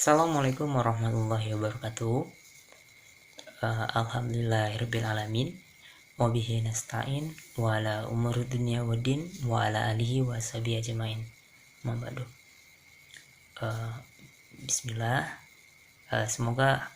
Assalamualaikum warahmatullahi wabarakatuh. Alhamdulillahirrabbilalamin. Wabihi nasta'in wa ala umuri dunya waddin wa ala alihi wa sahbihi ajmain. Mabadu. Bismillah. Semoga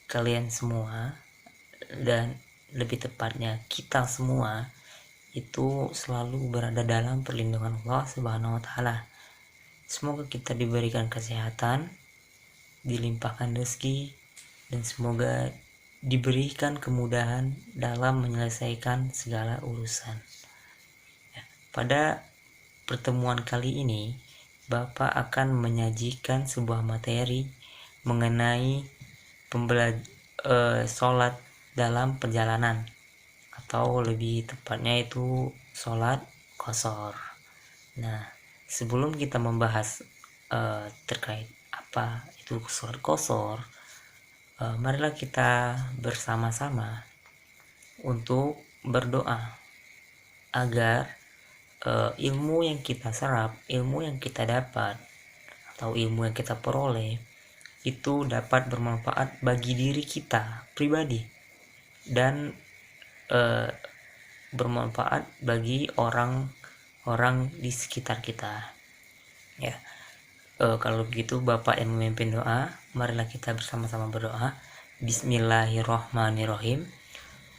kalian semua, dan lebih tepatnya kita semua, itu selalu berada dalam perlindungan Allah Subhanahu wa taala. Semoga kita diberikan kesehatan, dilimpahkan rezeki, dan semoga diberikan kemudahan dalam menyelesaikan segala urusan. Pada pertemuan kali ini, Bapak akan menyajikan sebuah materi mengenai sholat dalam perjalanan, atau lebih tepatnya itu sholat qashar. Nah, sebelum kita membahas terkait apa itu sholat qashar, marilah kita bersama-sama untuk berdoa agar ilmu yang kita serap, ilmu yang kita dapat, atau ilmu yang kita peroleh itu dapat bermanfaat bagi diri kita pribadi dan bermanfaat bagi orang-orang di sekitar kita. Ya, kalau begitu Bapak yang memimpin doa, marilah kita bersama-sama berdoa. Bismillahirrohmanirrohim.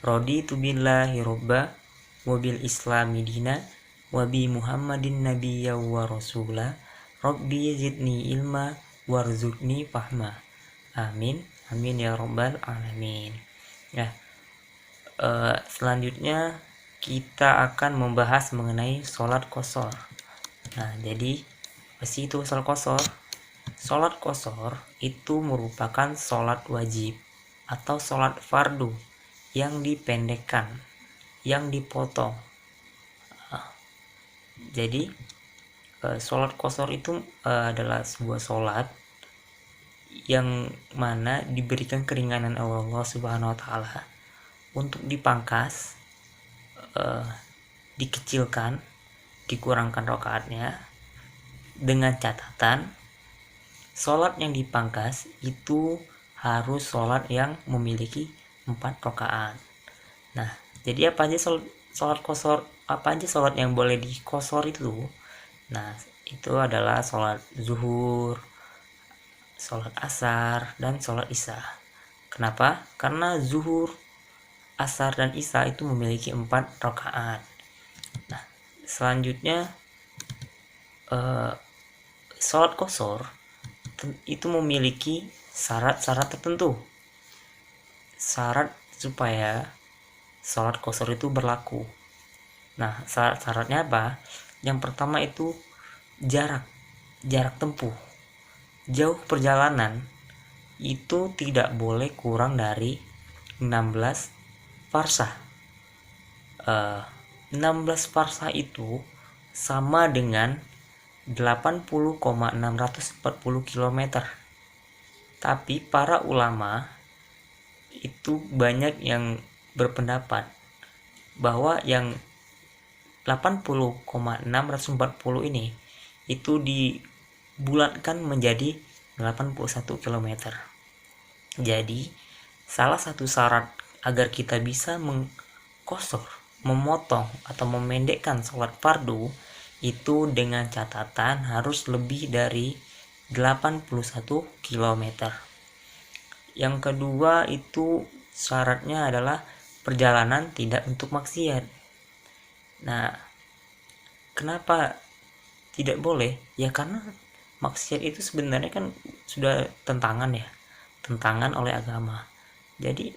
Raditu billahi robba wabil islami dina wabi muhammadin nabiyya wa rasula rabbi zidni ilma warzuqni fahma. Amin amin ya rabbal alamin. Ya, selanjutnya kita akan membahas mengenai sholat qashar. Nah, jadi pasti itu sholat qashar. Sholat qashar itu merupakan sholat wajib atau sholat fardu yang dipendekkan, yang dipotong. Jadi sholat qashar itu adalah sebuah sholat yang mana diberikan keringanan Allah Subhanahu wa taala untuk dipangkas, dikecilkan, dikurangkan rakaatnya, dengan catatan sholat yang dipangkas itu harus sholat yang memiliki 4 rakaat. Nah, jadi apa aja sholat qashar, apa aja sholat yang boleh diqashar itu? Nah, itu adalah sholat zuhur, sholat asar, dan sholat isya. Kenapa? Karena zuhur, asar, dan isya itu memiliki 4 rakaat. Nah, selanjutnya sholat qashar itu memiliki syarat-syarat tertentu. Syarat supaya sholat qashar itu berlaku. Nah, syarat-syaratnya apa? Yang pertama itu jarak tempuh. Jauh perjalanan itu tidak boleh kurang dari 16 farsah. 16 farsah itu sama dengan 80,640 km. Tapi para ulama itu banyak yang berpendapat bahwa yang 80,640 ini itu dibulatkan menjadi 81 km. Jadi salah satu syarat agar kita bisa mengqashar, memotong atau memendekkan sholat fardu itu dengan catatan harus lebih dari 81 km. Yang kedua itu syaratnya adalah perjalanan tidak untuk maksiat. Nah, kenapa tidak boleh? Ya karena maksiat itu sebenarnya kan sudah tentangan oleh agama. Jadi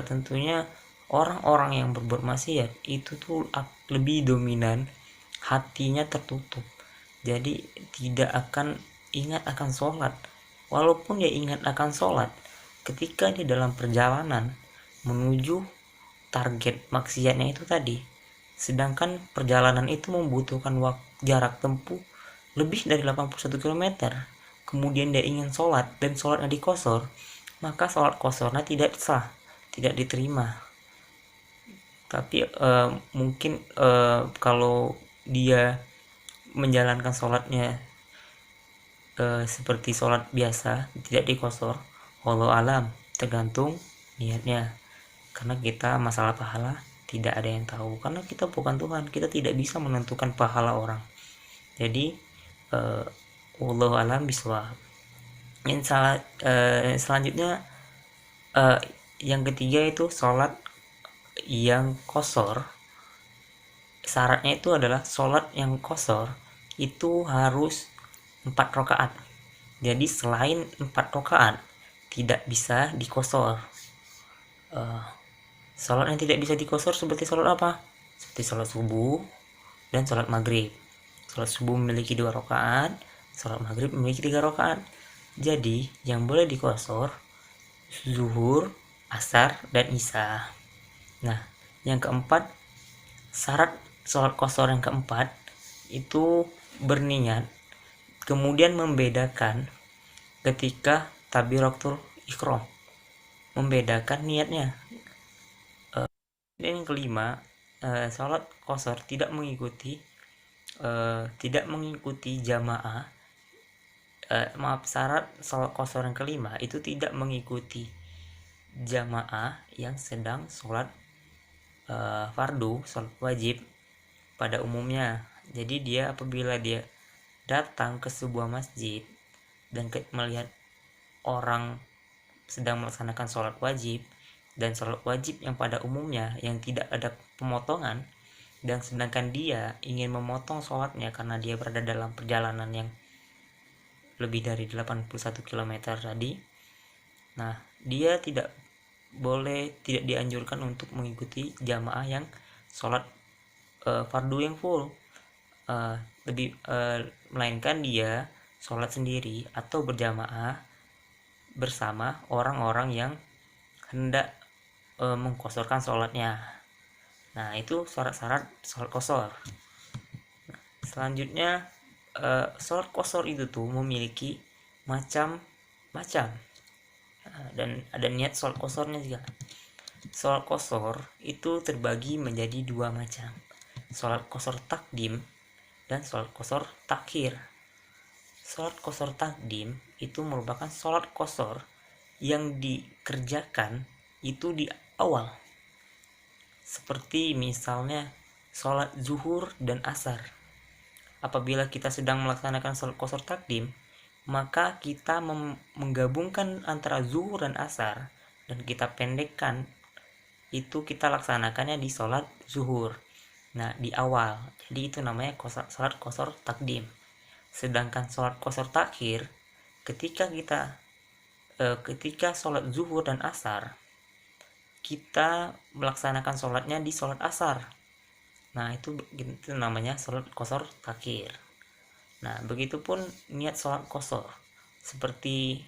tentunya orang-orang yang berbuat maksiat itu tuh lebih dominan, hatinya tertutup, jadi tidak akan ingat akan sholat. Walaupun dia ingat akan sholat, ketika dia dalam perjalanan menuju target maksiatnya itu tadi, sedangkan perjalanan itu membutuhkan jarak tempuh lebih dari 81 km, kemudian dia ingin sholat dan sholatnya diqashar, maka sholat qasharnya tidak sah, tidak diterima. Tapi mungkin kalau dia menjalankan sholatnya seperti sholat biasa, tidak dikosor. Wallahu alam, tergantung niatnya. Karena kita masalah pahala tidak ada yang tahu, karena kita bukan Tuhan, kita tidak bisa menentukan pahala orang. Jadi wallahu alam bisawab. Selanjutnya yang ketiga itu sholat yang kosor. Syaratnya itu adalah sholat yang kosor itu harus 4 rakaat. Jadi selain 4 rakaat tidak bisa dikosor. Sholat yang tidak bisa dikosor seperti sholat apa? Seperti sholat subuh dan sholat maghrib. Sholat subuh memiliki 2 rakaat, sholat maghrib memiliki 3 rakaat. Jadi yang boleh dikosor zuhur, asar, dan isya. Nah, yang keempat, syarat sholat kosor yang keempat itu berniat, kemudian membedakan ketika takbiratul ihram, membedakan niatnya. Dan yang kelima, sholat kosor tidak mengikuti jamaah. Syarat sholat kosor yang kelima itu tidak mengikuti jamaah yang sedang sholat fardu, sholat wajib pada umumnya. Jadi dia apabila dia datang ke sebuah masjid dan melihat orang sedang melaksanakan sholat wajib, dan sholat wajib yang pada umumnya yang tidak ada pemotongan, dan sedangkan dia ingin memotong sholatnya karena dia berada dalam perjalanan yang lebih dari 81 km tadi, nah dia tidak dianjurkan untuk mengikuti jamaah yang sholat fardu yang full, melainkan dia sholat sendiri atau berjamaah bersama orang-orang yang hendak mengkosorkan sholatnya. Nah, itu syarat-syarat sholat kosor. Selanjutnya, sholat kosor itu tuh memiliki macam-macam, dan ada niat sholat kosornya juga. Sholat kosor itu terbagi menjadi 2 macam, sholat kosor takdim dan sholat kosor takhir. Sholat kosor takdim itu merupakan sholat kosor yang dikerjakan itu di awal, seperti misalnya sholat zuhur dan asar. Apabila kita sedang melaksanakan sholat kosor takdim, maka kita menggabungkan antara zuhur dan asar, dan kita pendekkan, itu kita laksanakannya di sholat zuhur, nah di awal. Jadi itu namanya sholat kosor takdim. Sedangkan sholat kosor takhir, ketika sholat zuhur dan asar, kita melaksanakan sholatnya di sholat asar. Nah itu namanya sholat kosor takhir. Nah begitupun niat sholat kosor, seperti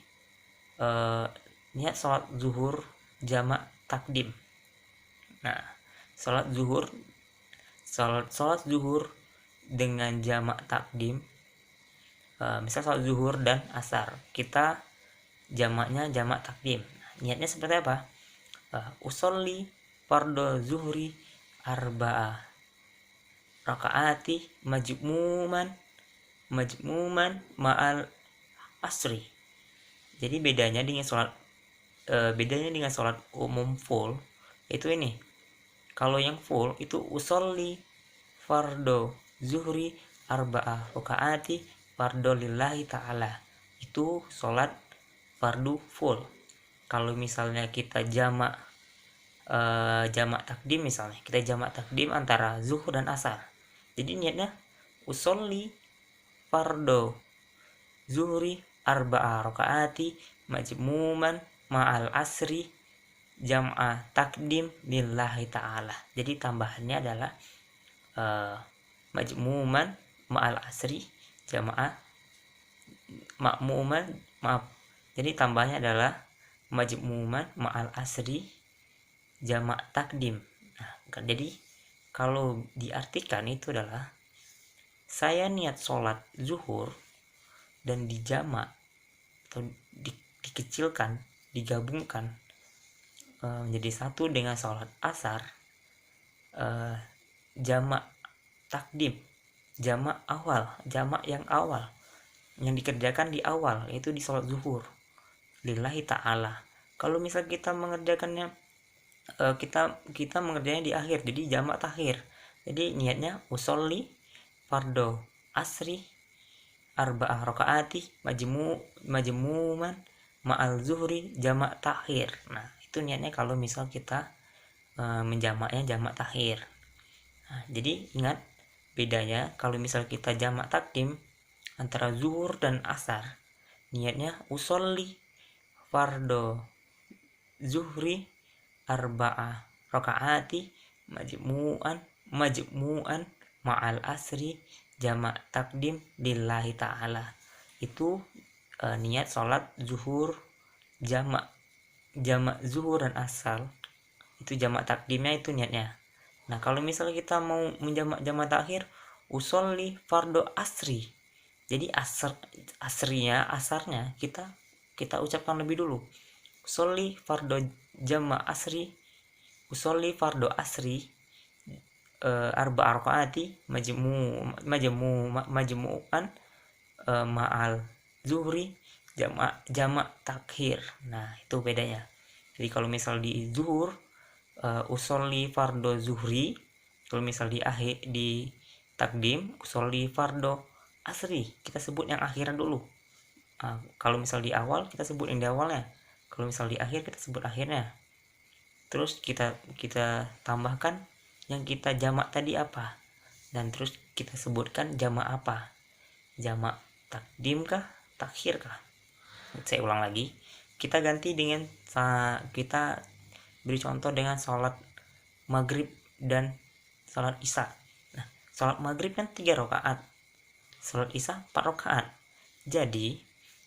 niat sholat zuhur jamak takdim. Nah sholat zuhur dengan jamak takdim, misal sholat zuhur dan asar, kita jamaknya jamak takdim. Niatnya seperti apa? Usolli fardo zuhri arba'ah rakaati majmuman ma'al asri. Jadi bedanya dengan sholat umum full itu ini. Kalau yang full itu usolli fardo zuhri arba'ah rakaati fardo lillahi ta'ala, itu sholat fardu full. Kalau misalnya kita jamak takdim, misalnya kita jamak takdim antara zuhur dan asar, jadi niatnya usolli fardo zuhri arba'a rakaati majmuman ma'al asri jam'ah takdim lillahi ta'ala. Jadi tambahannya adalah majmuman ma'al asri jam'ah makmuman, jadi tambahnya adalah majmuman ma'al asri jamak takdim. Nah, jadi kalau diartikan itu adalah saya niat sholat zuhur dan dijamak atau dikecilkan, digabungkan menjadi satu dengan sholat asar, jamak takdim, jamak yang awal, yang dikerjakan di awal, yaitu di sholat zuhur lillahi ta'ala. Kalau misal kita mengerjakannya kita mengerjakannya di akhir, jadi jamak takhir. Jadi niatnya usolli fardo asri arba'ah rakaati majmu'an ma'al zuhri jamak takhir. Nah, itu niatnya kalau misal kita menjamaknya jamak takhir. Nah, jadi ingat bedanya kalau misal kita jamak takdim antara zuhur dan asar, niatnya usolli fardo zuhri arba'ah rakaati majmu'an ma'al asri jamak takdim lillahi ta'ala. Itu niat sholat zuhur jamak zuhur dan asal, itu jamak takdimnya itu niatnya. Nah, kalau misalnya kita mau menjamak jamak takhir, usolli fardo asri, jadi asarnya kita ucapkan lebih dulu. Usolli fardo jamak asri usolli fardo asri arba rakaati majmu'an ma'al zuhri jamak takhir. Nah, itu bedanya. Jadi kalau misal di zuhur usolli fardo zuhri, kalau misal di akhir di takdim usolli fardo asri, kita sebut yang akhiran dulu. Kalau misal di awal kita sebut yang di awalnya, kalau misal di akhir kita sebut akhirnya. Terus kita tambahkan yang kita jamak tadi apa, dan terus kita sebutkan jamak apa, jamak takdim kah, takhir kah. Saya ulang lagi, kita ganti dengan kita beri contoh dengan sholat maghrib dan sholat isya. Nah, sholat maghrib kan 3 rakaat, sholat isya 4 rakaat. Jadi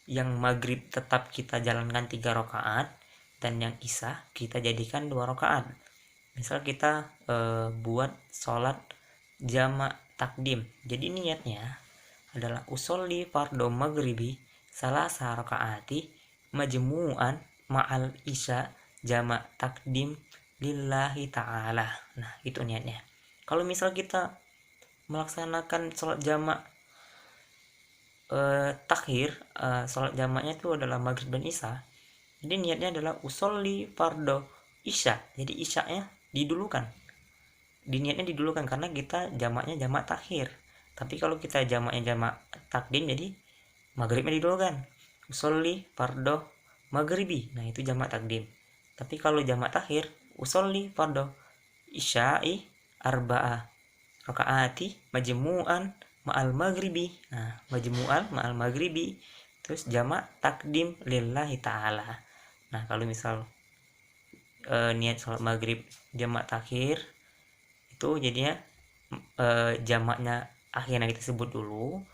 yang maghrib tetap kita jalankan 3 rakaat, dan yang isya kita jadikan 2 rakaat. Misal kita buat sholat jamak takdim, jadi niatnya adalah usolli fardo maghribi salasa rakaati majmu'an ma'al isya jamak takdim lillahi ta'ala. Nah, itu niatnya. Kalau misal kita melaksanakan sholat jamak takhir, sholat jamaknya itu adalah maghrib dan isya, jadi niatnya adalah usolli fardo isya, jadi isyanya didulukan, niatnya didulukan karena kita jamaknya jamak takhir. Tapi kalau kita jamaknya jamak takdim, jadi maghribnya didulukan, usolli fardo maghribi, nah itu jamak takdim. Tapi kalau jamak takhir usolli fardo isya'i arba'ah rakaati majmu'an ma'al maghribi, nah majmu'an ma'al maghribi, terus jamak takdim lillahi ta'ala. Nah, kalau misal niat sholat maghrib jamak takhir, itu jadinya jamaknya akhirnya kita sebut dulu,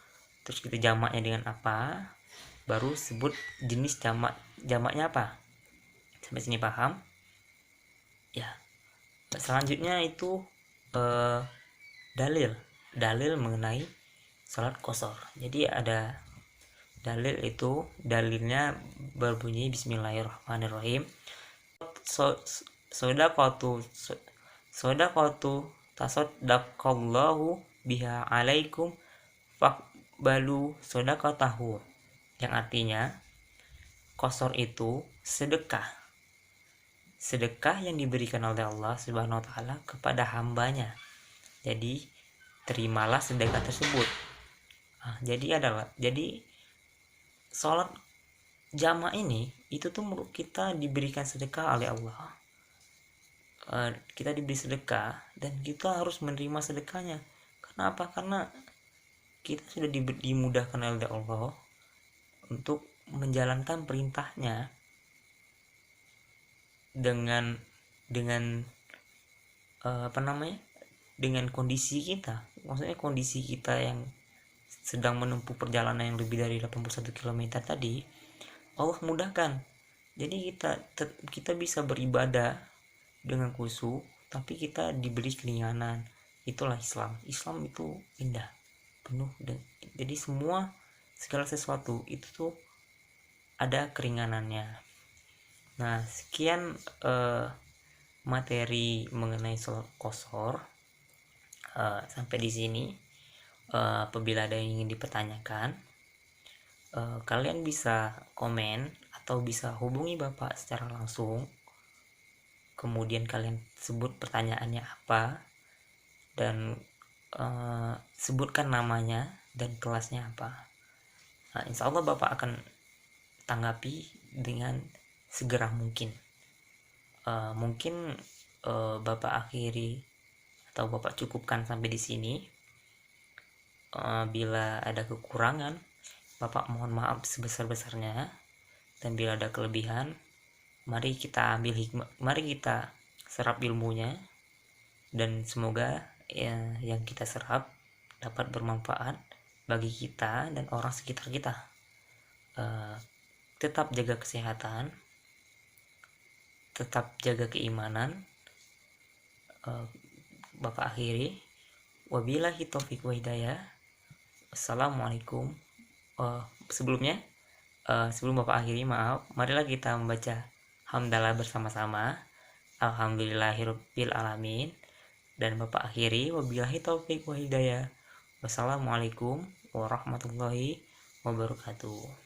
terus kita jamaknya dengan apa, baru sebut jenis jamaknya apa. Sampai sini paham ya? Selanjutnya itu dalil mengenai sholat qashar. Jadi ada dalil, itu dalilnya berbunyi bismillahirrahmanirrahim, sodaqatu tasaddaqallahu biha alaikum faqbalu sodaqatahu, yang artinya qashar itu sedekah yang diberikan oleh Allah Subhanahu wa taala kepada hambanya, jadi terimalah sedekah tersebut. Jadi sholat jamak ini itu tuh menurut kita diberikan sedekah oleh Allah. Kita diberi sedekah dan kita harus menerima sedekahnya. Kenapa? Karena kita sudah dimudahkan oleh Allah untuk menjalankan perintahnya dengan dengan kondisi kita, maksudnya kondisi kita yang sedang menempuh perjalanan yang lebih dari 81 km tadi, Allah mudahkan. Jadi kita bisa beribadah dengan khusyuk, tapi kita diberi keringanan. Itulah Islam itu indah, penuh, dan jadi segala sesuatu itu tuh ada keringanannya. Nah, sekian materi mengenai sholat qashar. Sampai di sini. Apabila ada yang ingin dipertanyakan, Kalian bisa komen atau bisa hubungi Bapak secara langsung, kemudian kalian sebut pertanyaannya apa, dan sebutkan namanya dan kelasnya apa. Nah, insya Allah Bapak akan tanggapi dengan segera mungkin. Mungkin Bapak akhiri atau Bapak cukupkan sampai di sini. Bila ada kekurangan, Bapak mohon maaf sebesar-besarnya, dan bila ada kelebihan, mari kita ambil hikmah, mari kita serap ilmunya, dan semoga yang kita serap dapat bermanfaat bagi kita dan orang sekitar kita. Tetap jaga kesehatan, tetap jaga keimanan. Bapak akhiri, wabillahi taufiq wa hidayah. Assalamualaikum. Sebelumnya, sebelum Bapak akhiri, maaf, marilah kita membaca hamdalah bersama-sama. Alhamdulillahirabbil alamin. Dan Bapak akhiri, wabillahi taufiq wa hidayah. Wassalamualaikum warahmatullahi wabarakatuh.